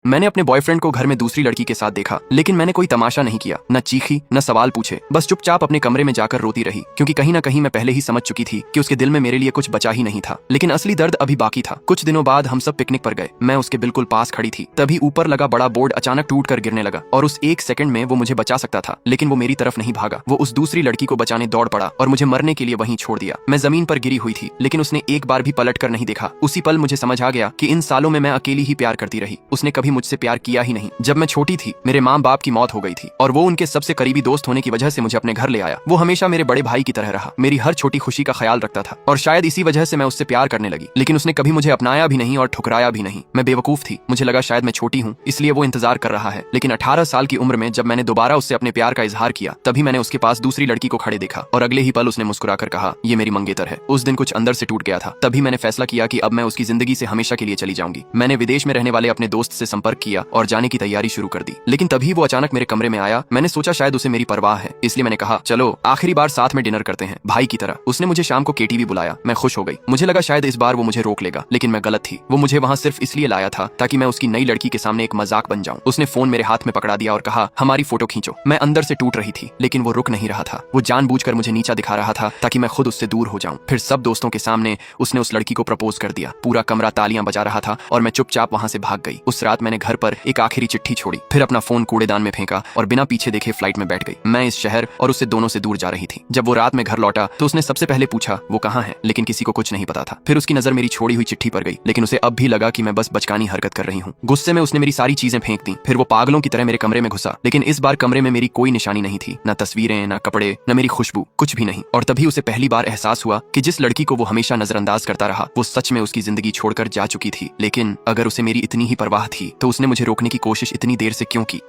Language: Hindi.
मैंने अपने बॉयफ्रेंड को घर में दूसरी लड़की के साथ देखा, लेकिन मैंने कोई तमाशा नहीं किया, न चीखी न सवाल पूछे, बस चुपचाप अपने कमरे में जाकर रोती रही, क्योंकि कहीं ना कहीं मैं पहले ही समझ चुकी थी कि उसके दिल में मेरे लिए कुछ बचा ही नहीं था। लेकिन असली दर्द अभी बाकी था। कुछ दिनों बाद हम सब पिकनिक पर गए। मैं उसके बिल्कुल पास खड़ी थी, तभी ऊपर लगा बड़ा बोर्ड अचानक टूट कर गिरने लगा और उस एक सेकंड में वो मुझे बचा सकता था, लेकिन वो मेरी तरफ नहीं भागा। वो उस दूसरी लड़की को बचाने दौड़ पड़ा और मुझे मरने के लिए वहीं छोड़ दिया। मैं जमीन पर गिरी हुई थी, लेकिन उसने एक बार भी पलट कर नहीं देखा। उसी पल मुझे समझ आ गया कि इन सालों में मैं अकेली ही प्यार करती रही, उसने कभी मुझसे प्यार किया ही नहीं। जब मैं छोटी थी, मेरे माँ बाप की मौत हो गई थी और वो उनके सबसे करीबी दोस्त होने की वजह से मुझे अपने घर ले आया। वो हमेशा मेरे बड़े भाई की तरह रहा, मेरी हर छोटी खुशी का ख्याल रखता था और शायद इसी वजह से मैं उससे प्यार करने लगी। लेकिन उसने कभी मुझे अपनाया भी नहीं और ठुकराया भी नहीं। मैं बेवकूफ थी, मुझे लगा शायद मैं छोटी हूँ इसलिए वो इंतजार कर रहा है। लेकिन 18 साल की उम्र में जब मैंने दोबारा उससे अपने प्यार का इजहार किया, तभी मैंने उसके पास दूसरी लड़की को खड़े देखा और अगले ही पल उसने मुस्कुराकर कहा, ये मेरी मंगेतर है। उस दिन कुछ अंदर से टूट गया था। तभी मैंने फैसला किया कि अब मैं उसकी जिंदगी से हमेशा के लिए चली जाऊंगी। मैंने विदेश में रहने वाले अपने दोस्त से संपर्क किया और जाने की तैयारी शुरू कर दी। लेकिन तभी वो अचानक मेरे कमरे में आया। मैंने सोचा शायद उसे मेरी परवाह है, इसलिए मैंने कहा, चलो आखिरी बार साथ में डिनर करते हैं, भाई की तरह। उसने मुझे शाम को केटीवी बुलाया। मैं खुश हो गई। मुझे लगा शायद इस बार वो मुझे रोक लेगा, लेकिन मैं गलत थी। वो मुझे वहाँ सिर्फ इसलिए लाया था ताकि मैं उसकी नई लड़की के सामने एक मजाक बन जाऊं। उसने फोन मेरे हाथ में पकड़ा दिया और कहा, हमारी फोटो खींचो। मैं अंदर से टूट रही थी, लेकिन वो रुक नहीं रहा था। वो जानबूझकर मुझे नीचा दिखा रहा था ताकि मैं खुद उससे दूर हो जाऊं। फिर सब दोस्तों के सामने उसने उस लड़की को प्रपोज कर दिया। पूरा कमरा तालियां बजा रहा था और मैं चुपचाप वहां से भाग गई। उस रात मैंने घर पर एक आखिरी चिट्ठी छोड़ी, फिर अपना फोन कूड़ेदान में फेंका और बिना पीछे देखे फ्लाइट में बैठ गई। मैं इस शहर और उससे दोनों से दूर जा रही थी। जब वो रात में घर लौटा तो उसने सबसे पहले पूछा वो कहाँ है, लेकिन किसी को कुछ नहीं पता था। फिर उसकी नजर मेरी छोड़ी हुई चिट्ठी पर गई, लेकिन उसे अब भी लगा कि मैं बस बचकानी हरकत कर रही हूँ। गुस्से में उसने मेरी सारी चीजें फेंक दी। फिर वो पागलों की तरह मेरे कमरे में घुसा, लेकिन इस बार कमरे में मेरी कोई निशानी नहीं थी, न तस्वीरें, न कपड़े, न मेरी खुशबू, कुछ भी नहीं। और तभी उसे पहली बार एहसास हुआ कि जिस लड़की को वो हमेशा नजरअंदाज करता रहा, वो सच में उसकी जिंदगी छोड़कर जा चुकी थी। लेकिन अगर उसे मेरी इतनी ही परवाह थी तो उसने मुझे रोकने की कोशिश इतनी देर से क्यों की।